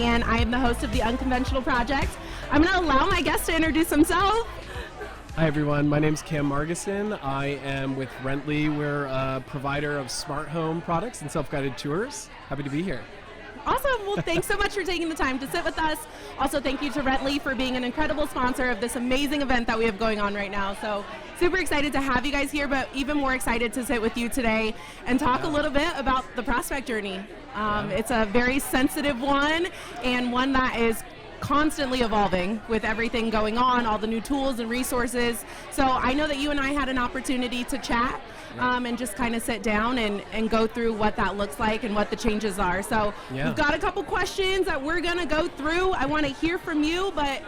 and I am the host of the Unconventional Project. I'm going to allow my guest to introduce himself. Hi everyone, my name's Cam Margeson. I am with Rently. We're a provider of smart home products and self-guided tours. Happy to be here. Awesome. Well, thanks so much for taking the time to sit with us. Also, thank you to Rently for being an incredible sponsor of this amazing event that we have going on right now. So super excited to have you guys here, but even more excited to sit with you today and talk a little bit about the prospect journey. It's a very sensitive one and one that is constantly evolving with everything going on, all the new tools and resources. So I know that you and I had an opportunity to chat and just kind of sit down and go through what that looks like and what the changes are. So we've got a couple questions that we're going to go through. I want to hear from you, but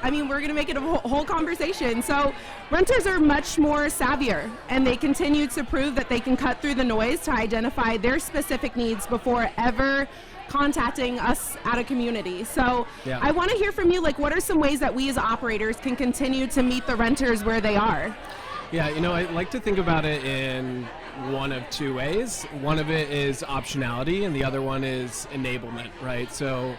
I mean, we're going to make it a whole conversation. So renters are much more savvier, and they continue to prove that they can cut through the noise to identify their specific needs before ever contacting us at a community. So I want to hear from you, like, what are some ways that we as operators can continue to meet the renters where they are? Yeah, you know, I like to think about it in one of two ways. One of it is optionality, and the other one is enablement, right? So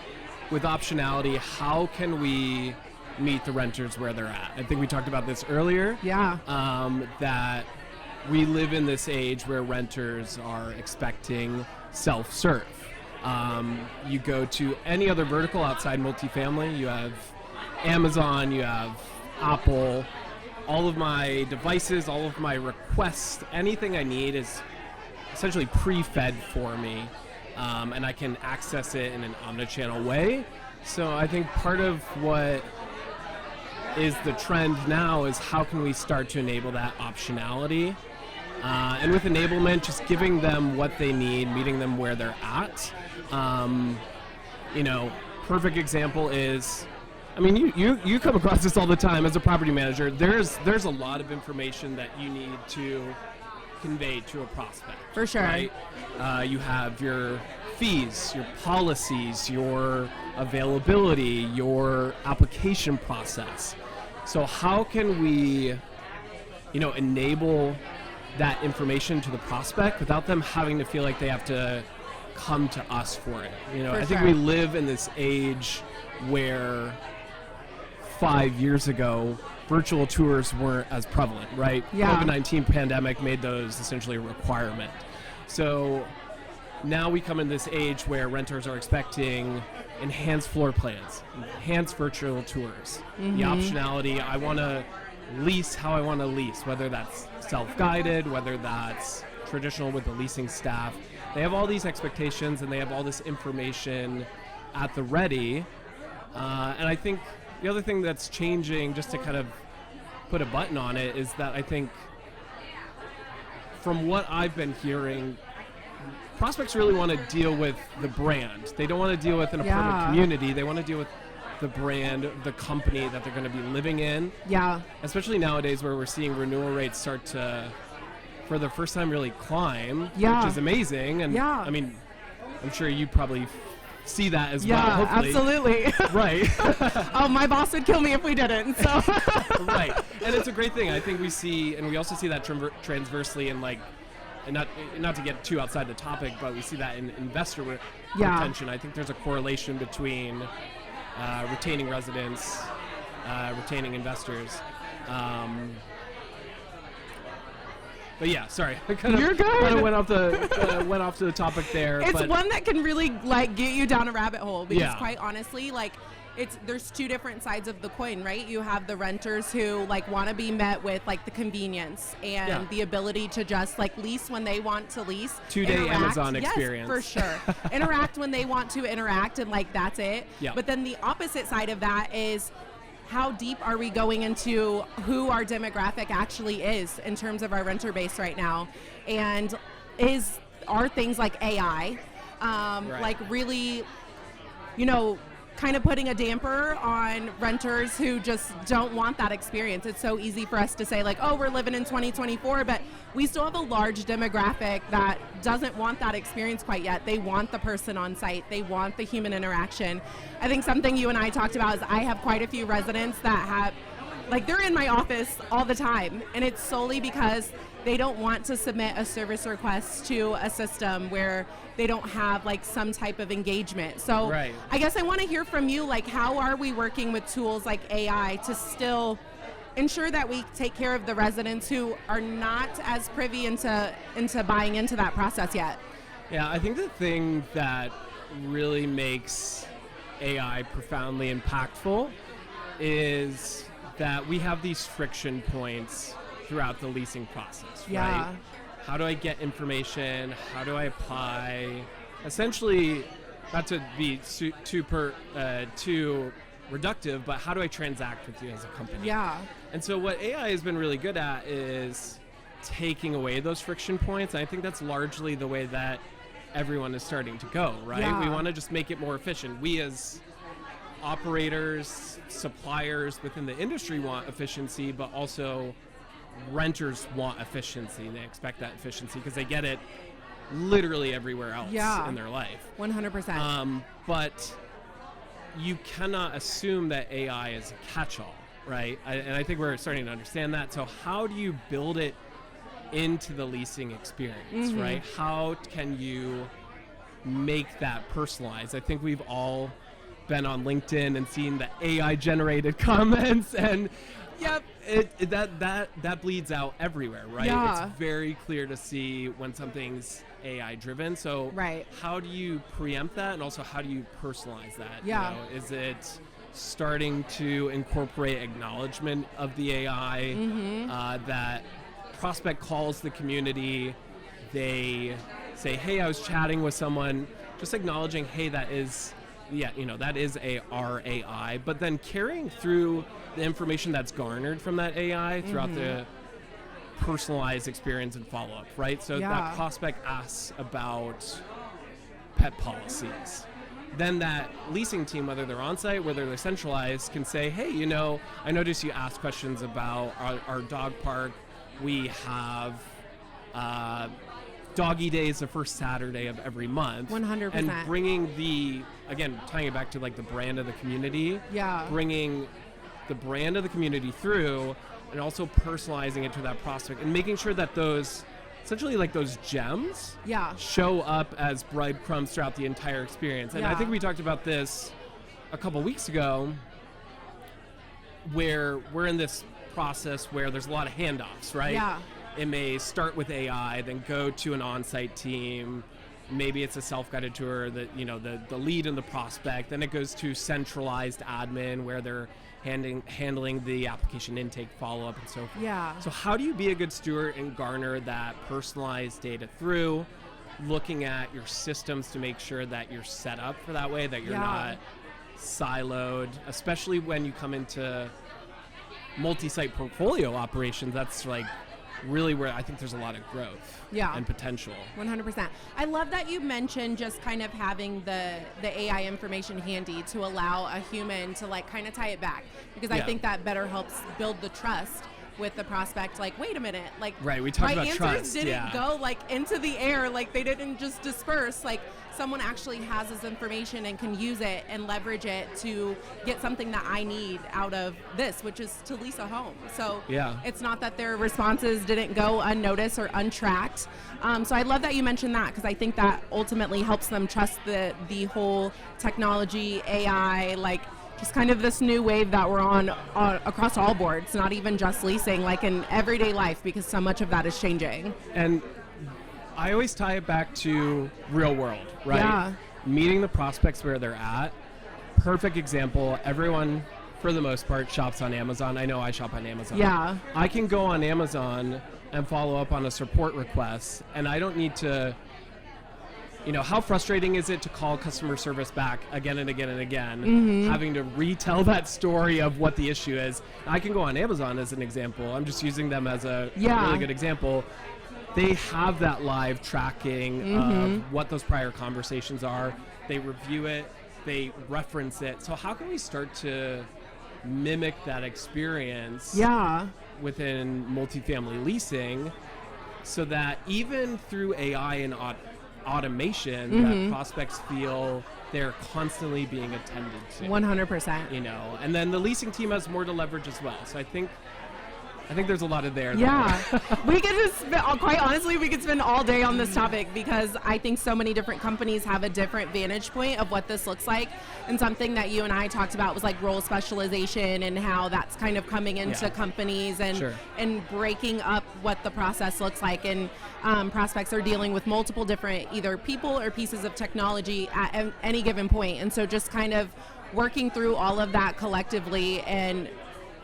with optionality, how can we meet the renters where they're at? I think we talked about this earlier. That we live in this age where renters are expecting self-serve. You go to any other vertical outside multifamily, you have Amazon, you have Apple, all of my devices, all of my requests, anything I need is essentially pre-fed for me, and I can access it in an omnichannel way. So I think part of what is the trend now is how can we start to enable that optionality, and with enablement, just giving them what they need, meeting them where they're at. You know, perfect example is, I mean, you come across this all the time as a property manager. There's a lot of information that you need to convey to a prospect. For sure. Right? You have your fees, your policies, your availability, your application process. So how can we, you know, enable that information to the prospect without them having to feel like they have to come to us for it? You know, I think we live in this age where 5 years ago, virtual tours weren't as prevalent, right? COVID-19 pandemic made those essentially a requirement. So now we come in this age where renters are expecting enhanced floor plans, enhanced virtual tours, the optionality. I want to lease how I want to lease, whether that's self-guided, whether that's traditional with the leasing staff. They have all these expectations and they have all this information at the ready. And I think the other thing that's changing, just to kind of put a button on it, is that I think from what I've been hearing, prospects really want to deal with the brand. They don't want to deal with an apartment community. They want to deal with the brand, the company that they're going to be living in. Especially nowadays where we're seeing renewal rates start to, for the first time, really climb, which is amazing. And I mean, I'm sure you probably see that as well, hopefully. Absolutely. Right. Oh, my boss would kill me if we didn't. So. Right. And it's a great thing. I think we see, and we also see that transversely in, like, and not to get too outside the topic, but we see that in investor retention. I think there's a correlation between retaining residents, retaining investors. But yeah, sorry. You're good. Kind of went off to the topic there. It's one that can really, like, get you down a rabbit hole because quite honestly, like, there's two different sides of the coin, right? You have the renters who, like, want to be met with, like, the convenience and the ability to just, like, lease when they want to lease. 2-day Amazon experience. Yes, for sure. Interact when they want to interact, and, like, that's it. But then the opposite side of that is, how deep are we going into who our demographic actually is in terms of our renter base right now? And are things like AI, like, really, you know, kind of putting a damper on renters who just don't want that experience? It's so easy for us to say, like, oh, we're living in 2024, but we still have a large demographic that doesn't want that experience quite yet. They want the person on site. They want the human interaction. I think something you and I talked about is I have quite a few residents that like they're in my office all the time, and it's solely because they don't want to submit a service request to a system where they don't have like some type of engagement. So Right. I guess I want to hear from you, like how are we working with tools like AI to still ensure that we take care of the residents who are not as privy into buying into that process yet? Yeah, I think the thing that really makes AI profoundly impactful is that we have these friction points throughout the leasing process, Yeah. right? How do I get information? How do I apply? Essentially, not to be too reductive, but how do I transact with you as a company? Yeah. And so what AI has been really good at is taking away those friction points. And I think that's largely the way that everyone is starting to go, right? Yeah. We want to just make it more efficient. We as operators, suppliers within the industry want efficiency, but also renters want efficiency. They expect that efficiency because they get it literally everywhere else Yeah. in their life. 100%. But you cannot assume that AI is a catch-all, right? And I think we're starting to understand that. So how do you build it into the leasing experience, right? How can you make that personalized? I think we've all been on LinkedIn and seen the AI-generated comments, and yep, that bleeds out everywhere, right? Yeah. It's very clear to see when something's AI-driven. So Right. how do you preempt that, and also how do you personalize that? Yeah. You know, is it starting to incorporate acknowledgement of the AI, that prospect calls the community, they say, hey, I was chatting with someone, just acknowledging, hey, that is our AI, but then carrying through the information that's garnered from that AI throughout the personalized experience and follow-up, right? So Yeah. that prospect asks about pet policies. Then that leasing team, whether they're on-site, whether they're centralized, can say, hey, I noticed you asked questions about our dog park. We have doggy days the first Saturday of every month. 100%. And bringing tying it back to like the brand of the community. Yeah. Bringing the brand of the community through, and also personalizing it to that prospect, and making sure that those, essentially like those gems, Yeah. show up as breadcrumbs throughout the entire experience. And I Yeah. think we talked about this a couple weeks ago, where we're in this process where there's a lot of handoffs, right? Yeah. It may start with AI, then go to an on-site team. Maybe it's a self-guided tour that, the lead and the prospect. Then it goes to centralized admin where they're handling the application intake, follow-up, and so forth. Yeah. So how do you be a good steward and garner that personalized data through, looking at your systems to make sure that you're set up for that way, that you're Yeah. not siloed, especially when you come into multi-site portfolio operations. That's like really where I think there's a lot of growth and potential. 100%. I love that you mentioned just kind of having the AI information handy to allow a human to like kind of tie it back, because I think that better helps build the trust with the prospect. Like, wait a minute, like, right, we talked my about answers trust, didn't go like into the air, like they didn't just disperse. Like someone actually has this information and can use it and leverage it to get something that I need out of this, which is to lease a home. So it's not that their responses didn't go unnoticed or untracked. So I love that you mentioned that, because I think that ultimately helps them trust the whole technology, AI, like just kind of this new wave that we're on across all boards, not even just leasing, like in everyday life, because so much of that is changing. And I always tie it back to real world, right? Yeah. Meeting the prospects where they're at. Perfect example, everyone, for the most part, shops on Amazon. I know I shop on Amazon. Yeah. I can go on Amazon and follow up on a support request, and I don't need to, how frustrating is it to call customer service back again and again and again, having to retell that story of what the issue is. I can go on Amazon as an example. I'm just using them as a really good example. They have that live tracking of what those prior conversations are. They review it, they reference it. So how can we start to mimic that experience within multifamily leasing, so that even through AI and automation that prospects feel they're constantly being attended to. 100%. You know, and then the leasing team has more to leverage as well. So I think there's a lot of there. Yeah, we could just, quite honestly, we could spend all day on this topic because I think so many different companies have a different vantage point of what this looks like. And something that you and I talked about was like role specialization and how that's kind of coming into companies and and breaking up what the process looks like. And prospects are dealing with multiple different either people or pieces of technology at any given point. And so just kind of working through all of that collectively and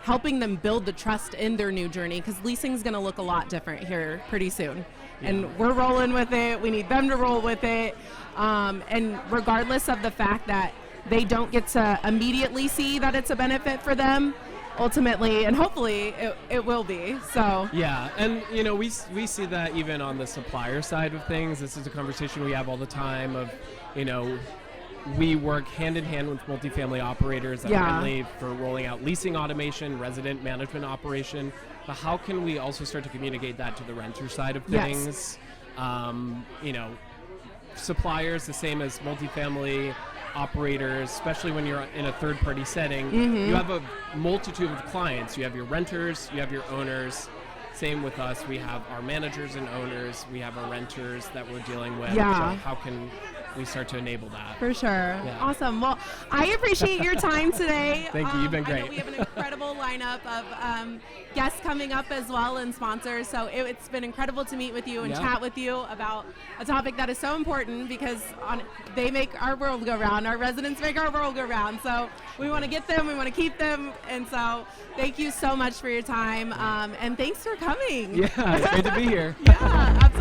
helping them build the trust in their new journey, because leasing is going to look a lot different here pretty soon. And we're rolling with it. We need them to roll with it. And regardless of the fact that they don't get to immediately see that it's a benefit for them, ultimately and hopefully it will be. So yeah, and you know, we see that even on the supplier side of things. This is a conversation we have all the time of, you know, we work hand in hand with multifamily operators at Rently for rolling out leasing automation, resident management operation. But how can we also start to communicate that to the renter side of things? You know, suppliers, the same as multifamily operators, especially when you're in a third-party setting, you have a multitude of clients. You have your renters, you have your owners. Same with us. We have our managers and owners. We have our renters that we're dealing with. So how can we start to enable that? For sure. Yeah. Awesome. Well, I appreciate your time today. Thank you. You've been great. I know we have an incredible lineup of guests coming up as well and sponsors. So it's been incredible to meet with you and chat with you about a topic that is so important because they make our world go round. Our residents make our world go round. So we want to get them. We want to keep them. And so thank you so much for your time. And thanks for coming. Yeah, it's great to be here. Yeah, absolutely.